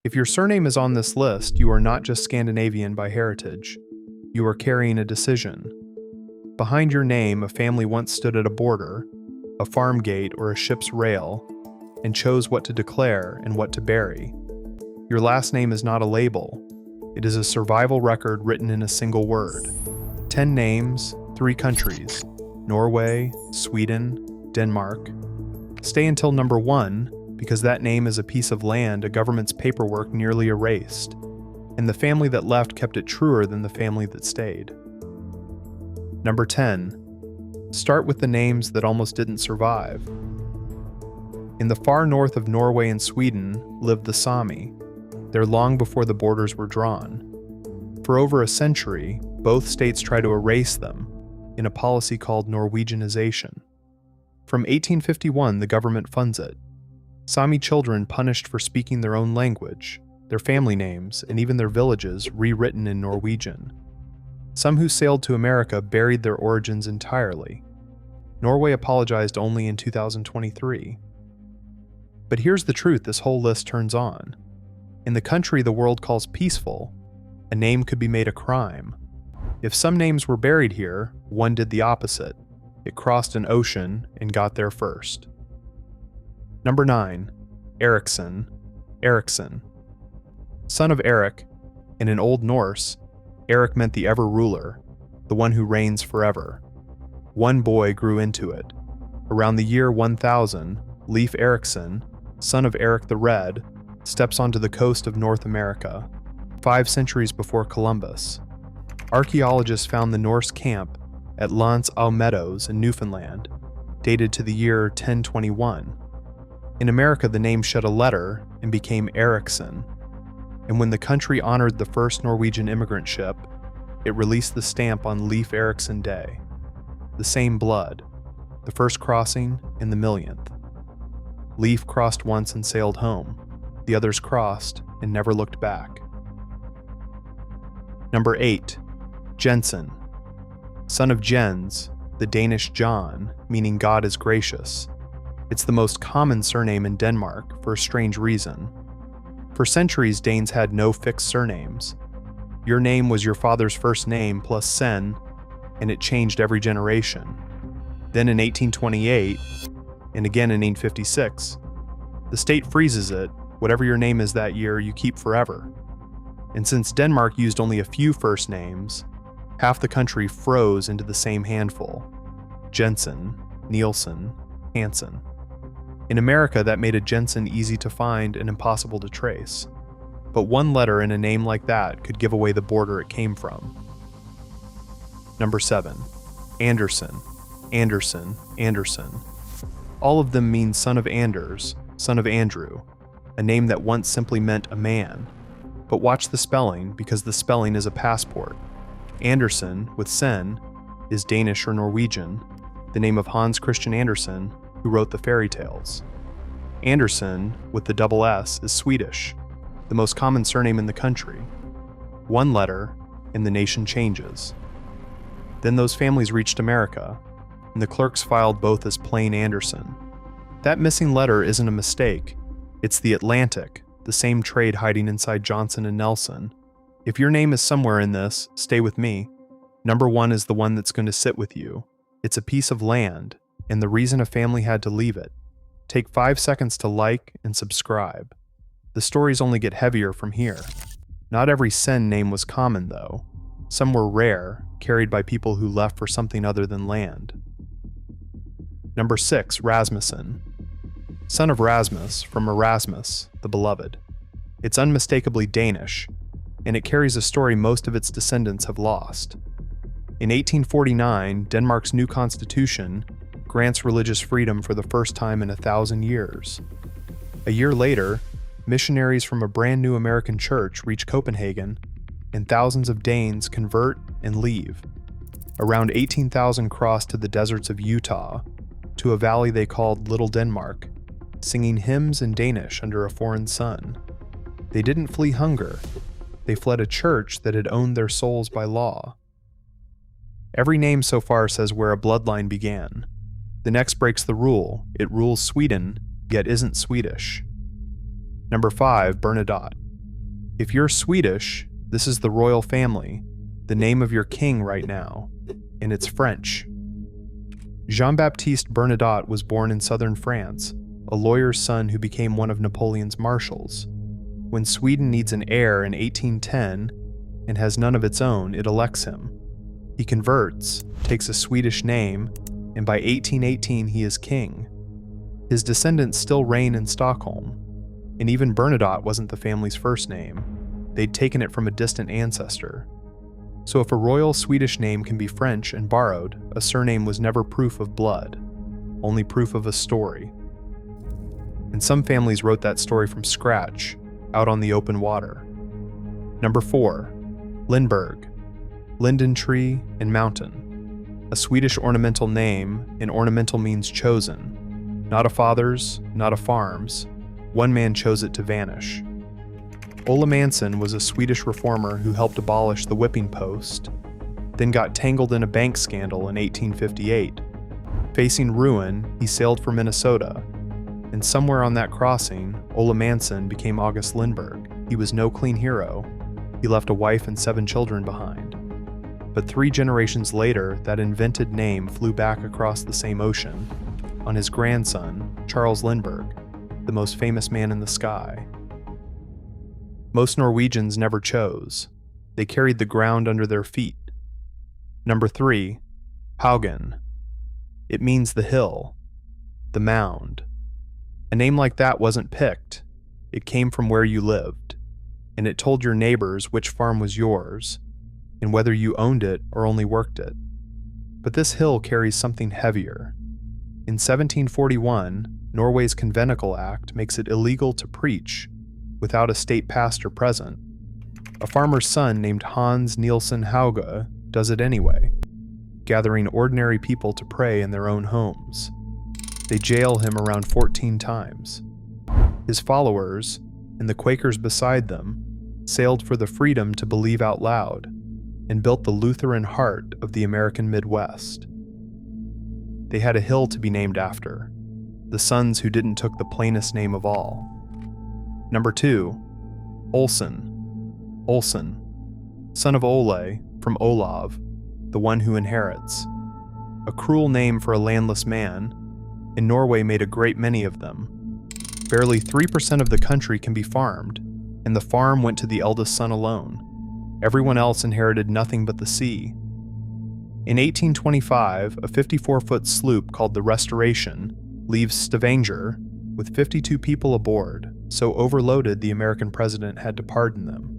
If your surname is on this list, you are not just Scandinavian by heritage. You are carrying a decision. Behind your name, a family once stood at a border, a farm gate, or a ship's rail, and chose what to declare and what to bury. Your last name is not a label. It is a survival record written in a single word. 10 names, 3 countries: Norway, Sweden, Denmark. Stay until number 1, because that name is a piece of land a government's paperwork nearly erased, and the family that left kept it truer than the family that stayed. Number 10. Start with the names that almost didn't survive. In the far north of Norway and Sweden lived the Sami. They're long before the borders were drawn. For over a century, both states try to erase them in a policy called Norwegianization. From 1851, the government funds it. Sami children punished for speaking their own language, their family names, and even their villages rewritten in Norwegian. Some who sailed to America buried their origins entirely. Norway apologized only in 2023. But here's the truth this whole list turns on. In the country the world calls peaceful, a name could be made a crime. If some names were buried here, one did the opposite. It crossed an ocean and got there first. Number 9. Eriksson. Eriksson. Son of Eric. In an Old Norse, Eric meant the ever-ruler, the one who reigns forever. One boy grew into it. Around the year 1000, Leif Erikson, son of Eric the Red, steps onto the coast of North America, 5 centuries before Columbus. Archaeologists found the Norse camp at Lance aux Meadows in Newfoundland, dated to the year 1021. In America, the name shed a letter and became Eriksson, and when the country honored the first Norwegian immigrant ship, it released the stamp on Leif Erikson Day. The same blood, the first crossing and the millionth. Leif crossed once and sailed home. The others crossed and never looked back. Number 8. Jensen. Son of Jens, the Danish John, meaning God is gracious. It's the most common surname in Denmark for a strange reason. For centuries, Danes had no fixed surnames. Your name was your father's first name plus sen, and it changed every generation. Then in 1828, and again in 1856, the state freezes it. Whatever your name is that year, you keep forever. And since Denmark used only a few first names, half the country froze into the same handful: Jensen, Nielsen, Hansen. In America, that made a Jensen easy to find and impossible to trace. But one letter in a name like that could give away the border it came from. Number 7. Anderson, Anderson, Anderson. All of them mean son of Anders, son of Andrew, a name that once simply meant a man. But watch the spelling, because the spelling is a passport. Anderson, with sen, is Danish or Norwegian, the name of Hans Christian Andersen, who wrote the fairy tales. Anderson, with the double S, is Swedish, the most common surname in the country. One letter, and the nation changes. Then those families reached America, and the clerks filed both as plain Anderson. That missing letter isn't a mistake. It's the Atlantic, the same trade hiding inside Johnson and Nelson. If your name is somewhere in this, stay with me. Number 1 is the one that's going to sit with you. It's a piece of land, and the reason a family had to leave it. Take 5 seconds to like and subscribe. The stories only get heavier from here. Not every sen name was common, though. Some were rare, carried by people who left for something other than land. Number 6, Rasmussen. Son of Rasmus, from Erasmus, the Beloved. It's unmistakably Danish, and it carries a story most of its descendants have lost. In 1849, Denmark's new constitution grants religious freedom for the first time in 1,000 years. A year later, missionaries from a brand new American church reach Copenhagen, and thousands of Danes convert and leave. Around 18,000 crossed to the deserts of Utah, to a valley they called Little Denmark, singing hymns in Danish under a foreign sun. They didn't flee hunger. They fled a church that had owned their souls by law. Every name so far says where a bloodline began. The next breaks the rule. It rules Sweden, yet isn't Swedish. Number 5, Bernadotte. If you're Swedish, this is the royal family, the name of your king right now, and it's French. Jean-Baptiste Bernadotte was born in southern France, a lawyer's son who became one of Napoleon's marshals. When Sweden needs an heir in 1810 and has none of its own, it elects him. He converts, takes a Swedish name, and by 1818 he is king. His descendants still reign in Stockholm, and even Bernadotte wasn't the family's first name. They'd taken it from a distant ancestor. So if a royal Swedish name can be French and borrowed, a surname was never proof of blood, only proof of a story. And some families wrote that story from scratch, out on the open water. Number 4, Lindberg, linden tree and mountain. A Swedish ornamental name, and ornamental means chosen. Not a father's, not a farm's. One man chose it to vanish. Ola Manson was a Swedish reformer who helped abolish the whipping post, then got tangled in a bank scandal in 1858. Facing ruin, he sailed for Minnesota, and somewhere on that crossing, Ola Manson became August Lindberg. He was no clean hero. He left a wife and 7 children behind. But 3 generations later, that invented name flew back across the same ocean on his grandson, Charles Lindberg, the most famous man in the sky. Most Norwegians never chose. They carried the ground under their feet. Number 3, Haugen. It means the hill, the mound. A name like that wasn't picked. It came from where you lived, and it told your neighbors which farm was yours, and whether you owned it or only worked it. But this hill carries something heavier. In 1741, Norway's Conventicle Act makes it illegal to preach without a state pastor present. A farmer's son named Hans Nielsen Hauge does it anyway, gathering ordinary people to pray in their own homes. They jail him around 14 times. His followers, and the Quakers beside them, sailed for the freedom to believe out loud, and built the Lutheran heart of the American Midwest. They had a hill to be named after, the sons who didn't took the plainest name of all. Number 2, Olsen. Olsen, son of Ole from Olav, the one who inherits. A cruel name for a landless man, and Norway made a great many of them. Barely 3% of the country can be farmed, and the farm went to the eldest son alone. Everyone else inherited nothing but the sea. In 1825, a 54-foot sloop called the Restoration leaves Stavanger with 52 people aboard, so overloaded the American president had to pardon them.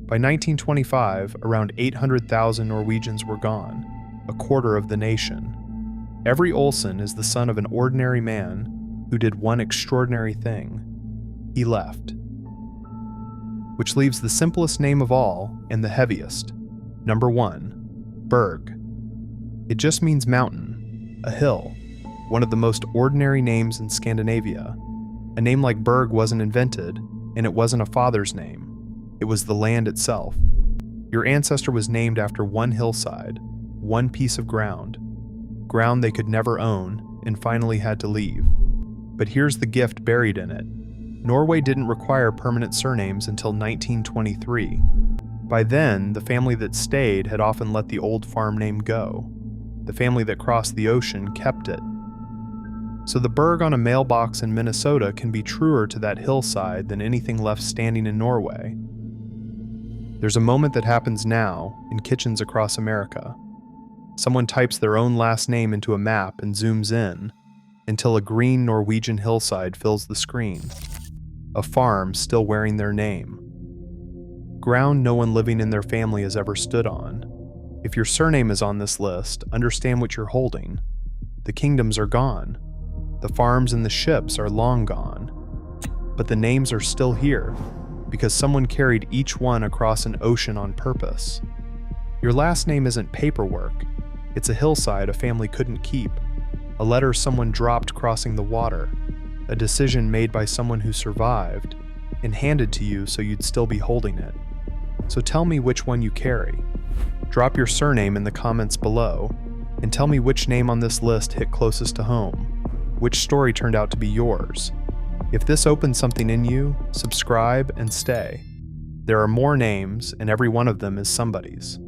By 1925, around 800,000 Norwegians were gone, a quarter of the nation. Every Olsen is the son of an ordinary man who did one extraordinary thing. He left. Which leaves the simplest name of all and the heaviest. Number 1, Berg. It just means mountain, a hill, one of the most ordinary names in Scandinavia. A name like Berg wasn't invented, and it wasn't a father's name. It was the land itself. Your ancestor was named after one hillside, one piece of ground they could never own and finally had to leave. But here's the gift buried in it. Norway didn't require permanent surnames until 1923. By then, the family that stayed had often let the old farm name go. The family that crossed the ocean kept it. So the Berg on a mailbox in Minnesota can be truer to that hillside than anything left standing in Norway. There's a moment that happens now in kitchens across America. Someone types their own last name into a map and zooms in until a green Norwegian hillside fills the screen. A farm still wearing their name. Ground no one living in their family has ever stood on. If your surname is on this list, understand what you're holding. The kingdoms are gone. The farms and the ships are long gone. But the names are still here, because someone carried each one across an ocean on purpose. Your last name isn't paperwork. It's a hillside a family couldn't keep, a letter someone dropped crossing the water, a decision made by someone who survived and handed to you so you'd still be holding it. So tell me which one you carry. Drop your surname in the comments below, and tell me which name on this list hit closest to home, which story turned out to be yours. If this opened something in you, subscribe and stay. There are more names, and every one of them is somebody's.